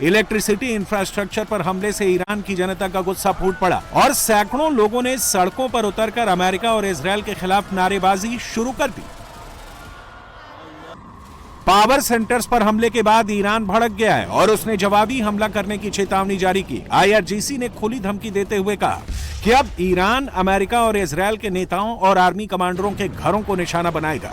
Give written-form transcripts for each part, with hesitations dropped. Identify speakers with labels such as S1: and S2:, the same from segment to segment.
S1: Electricity infrastructure पर हमले से ईरान की जनता का गुस्सा फूट पड़ा और सैकड़ों लोगों ने सड़कों पर उतरकर अमेरिका और इजरायल के खिलाफ नारेबाजी शुरू कर दी। पावर सेंटर्स पर हमले के बाद ईरान भड़क गया है और उसने जवाबी हमला करने की चेतावनी जारी की। IRGC ने खुली धमकी देते हुए कहा कि अब ईरान अमेरिका और इजरायल के नेताओं और आर्मी कमांडरों के घरों को निशाना बनाएगा।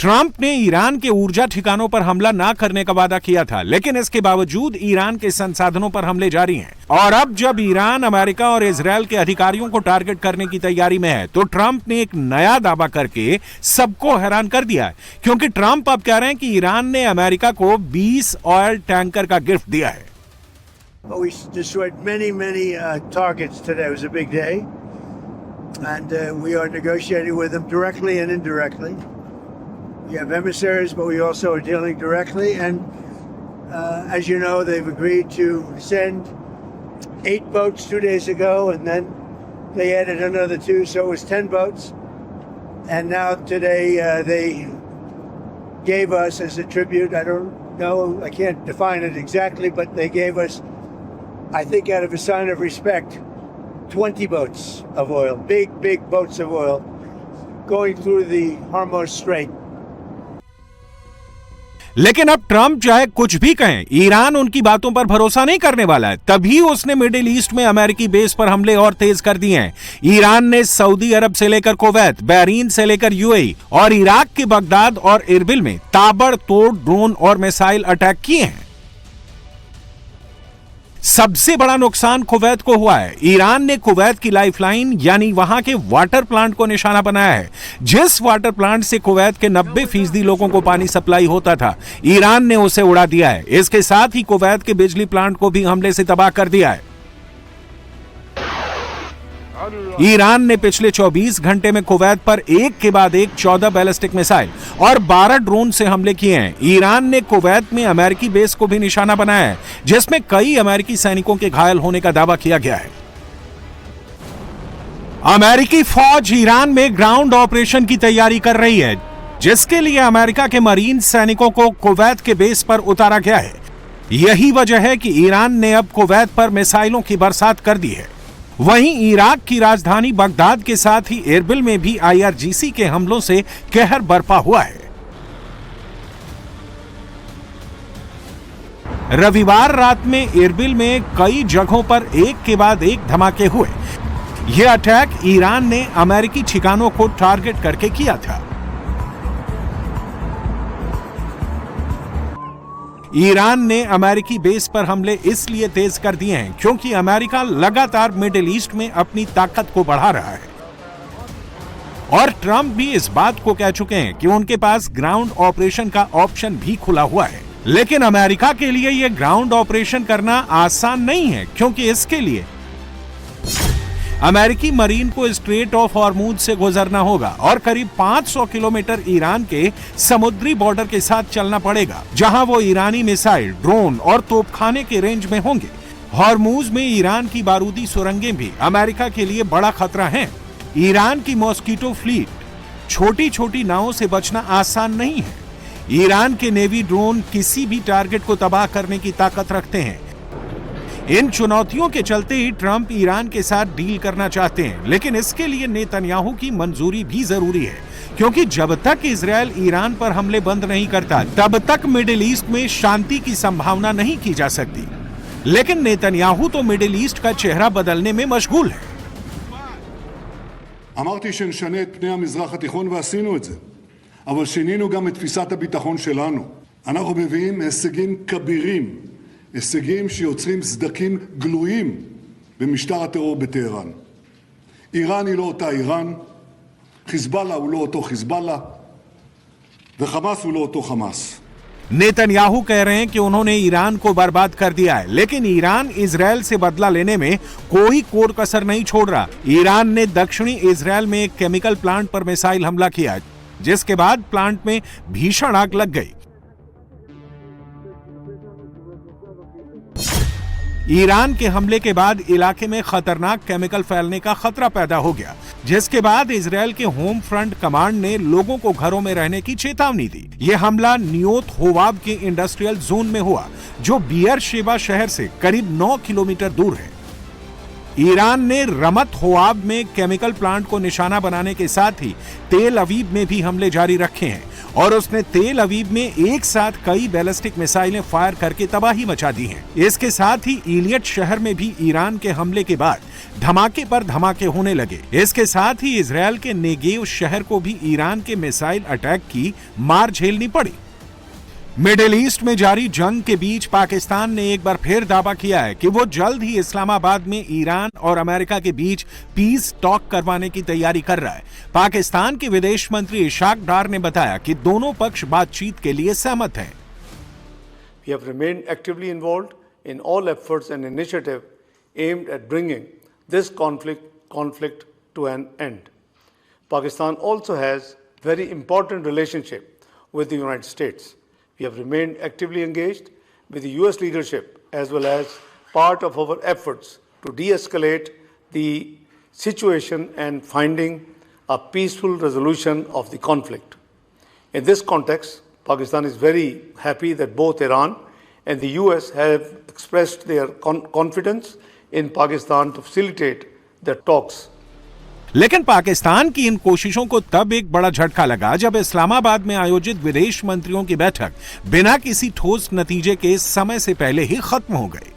S1: ट्रंप ने ईरान के ऊर्जा ठिकानों पर हमला ना करने का वादा किया था, लेकिन इसके बावजूद ईरान के संसाधनों पर हमले जारी हैं। और अब जब ईरान अमेरिका और इजरायल के अधिकारियों को टारगेट करने की तैयारी में है, तो ट्रंप ने एक नया दावा करके सबको हैरान कर दिया है, क्योंकि ट्रंप अब कह रहे हैं कि ईरान ने अमेरिका को 20 ऑयल टैंकर का गिफ्ट दिया है।
S2: We destroyed many targets today. It was a big day, and we are negotiating with them directly and indirectly. We have emissaries, but we also are dealing directly. And as you know, they've agreed to send 8 boats 2 days ago, and then they added another 2, so it was 10 boats. And now today they gave us as a tribute, I don't know, I can't define it exactly, but they gave us, I think out of a sign of respect, 20 boats of oil, big boats of oil, going through the Hormuz Strait.
S1: लेकिन अब Trump चाहे कुछ भी कहें, Iran उनकी बातों पर भरोसा नहीं करने वाला है। तभी उसने मिडिल ईस्ट में अमेरिकी बेस पर हमले और तेज कर दिए हैं। ईरान ने सऊदी अरब से लेकर कुवैत, बहरीन से लेकर UAE और इराक के बगदाद और इरबिल में ताबड़तोड़ ड्रोन और मिसाइल अटैक किए हैं। सबसे बड़ा नुकसान कुवैत को हुआ है। ईरान ने कुवैत की लाइफलाइन यानी वहां के वाटर प्लांट को निशाना बनाया है। जिस वाटर प्लांट से कुवैत के 90% लोगों को पानी सप्लाई होता था, ईरान ने उसे उड़ा दिया है। इसके साथ ही कुवैत के बिजली प्लांट को भी हमले से तबाह कर दिया है। ईरान ने पिछले 24 घंटे में कुवैत पर एक के बाद एक 14 बैलिस्टिक मिसाइल और 12 ड्रोन से हमले किए हैं। ईरान ने कुवैत में अमेरिकी बेस को भी निशाना बनाया है, जिसमें कई अमेरिकी सैनिकों के घायल होने का दावा किया गया है। अमेरिकी फौज ईरान में ग्राउंड ऑपरेशन की तैयारी कर रही है, जिसके लिए अमेरिका के मरीन सैनिकों को कुवैत के बेस पर उतारा गया है। यही वजह है कि ईरान ने अब कुवैत पर मिसाइलों की बरसात कर दी है। वहीं इराक की राजधानी बगदाद के साथ ही इरबिल में भी IRGC के हमलों से कहर बरपा हुआ है। रविवार रात में इरबिल में कई जगहों पर एक के बाद एक धमाके हुए। यह अटैक ईरान ने अमेरिकी ठिकानों को टारगेट करके किया था। ईरान ने अमेरिकी बेस पर हमले इसलिए तेज कर दिए हैं क्योंकि अमेरिका लगातार मिडिल ईस्ट में अपनी ताकत को बढ़ा रहा है। और ट्रंप भी इस बात को कह चुके हैं कि उनके पास ग्राउंड ऑपरेशन का ऑप्शन भी खुला हुआ है। लेकिन अमेरिका के लिए यह ग्राउंड ऑपरेशन करना आसान नहीं है, क्योंकि इसके लिए अमेरिकी मरीन को स्ट्रेट ऑफ हॉर्मुज से गुजरना होगा और करीब 500 किलोमीटर ईरान के समुद्री बॉर्डर के साथ चलना पड़ेगा, जहां वो ईरानी मिसाइल, ड्रोन और तोपखाने के रेंज में होंगे। हॉर्मुज में ईरान की बारूदी सुरंगें भी अमेरिका के लिए बड़ा खतरा हैं। ईरान की मॉस्किटो फ्लीट, छोटी छोटी नावों से बचना आसान नहीं है। ईरान के नेवी ड्रोन किसी भी टारगेट को तबाह करने की ताकत रखते हैं। इन चुनौतियों के चलते ही ट्रंप ईरान के साथ डील करना चाहते हैं, लेकिन इसके लिए नेतन्याहू की मंजूरी भी जरूरी है, क्योंकि जब तक इजरायल ईरान पर हमले बंद नहीं करता, तब तक मिडिल ईस्ट में शांति की संभावना नहीं की जा सकती। लेकिन नेतन्याहू तो मिडिल ईस्ट का चेहरा बदलने में मशगूल है।
S3: אמרתי שנשנה את פני המזרח התיכון ועשינו את זה, אבל שינינו גם את תפיסת הביטחון שלנו. אנחנו מביאים הישגים כבירים, הישגים שיוצרים סדקים גלויים במשטר הטרור בטהרן. איראן היא לא אותה איראן, חיזבאללה הוא לא אותו חיזבאללה, וחמאס הוא לא אותו חמאס.
S1: नेतन्याहू कह रहे हैं कि उन्होंने ईरान को बर्बाद कर दिया है, लेकिन ईरान इजरायल से बदला लेने में कोई कोर कसर नहीं छोड़ रहा। ईरान ने दक्षिणी इजरायल में एक केमिकल प्लांट पर मिसाइल हमला किया, जिसके बाद प्लांट में भीषण आग लग गई। ईरान के हमले के बाद इलाके में खतरनाक केमिकल फैलने का खतरा पैदा हो गया, जिसके बाद इजरायल के होम फ्रंट कमांड ने लोगों को घरों में रहने की चेतावनी दी। यह हमला नियोत होवाब के इंडस्ट्रियल जोन में हुआ, जो बियर शेबा शहर से करीब 9 किलोमीटर दूर है। ईरान ने रमत होवाब में केमिकल प्लांट को निशाना बनाने के साथ ही तेल अवीव में भी हमले जारी रखे हैं और उसने तेल अवीव में एक साथ कई बैलिस्टिक मिसाइलें फायर करके तबाही मचा दी हैं। इसके साथ ही इलियट शहर में भी ईरान के हमले के बाद धमाके पर धमाके होने लगे। इसके साथ ही इजरायल के नेगेव शहर को भी ईरान के मिसाइल अटैक की मार झेलनी पड़ी। मिडिल ईस्ट में जारी जंग के बीच पाकिस्तान ने एक बार फिर दावा किया है कि वो जल्द ही इस्लामाबाद में ईरान और अमेरिका के बीच पीस टॉक करवाने की तैयारी कर रहा है। पाकिस्तान के विदेश मंत्री इशाक डार ने बताया कि दोनों पक्ष बातचीत के लिए सहमत हैं।
S4: We have remained actively involved in all efforts and initiatives aimed at bringing this conflict to an end. Pakistan also has very important relationship with the United States. We have remained actively engaged with the US leadership as well as part of our efforts to de-escalate the situation and finding a peaceful resolution of the conflict. In this context, Pakistan is very happy that both Iran and the US have expressed their confidence in Pakistan to facilitate the talks.
S1: लेकिन पाकिस्तान की इन कोशिशों को तब एक बड़ा झटका लगा जब इस्लामाबाद में आयोजित विदेश मंत्रियों की बैठक बिना किसी ठोस नतीजे के समय से पहले ही खत्म हो गई।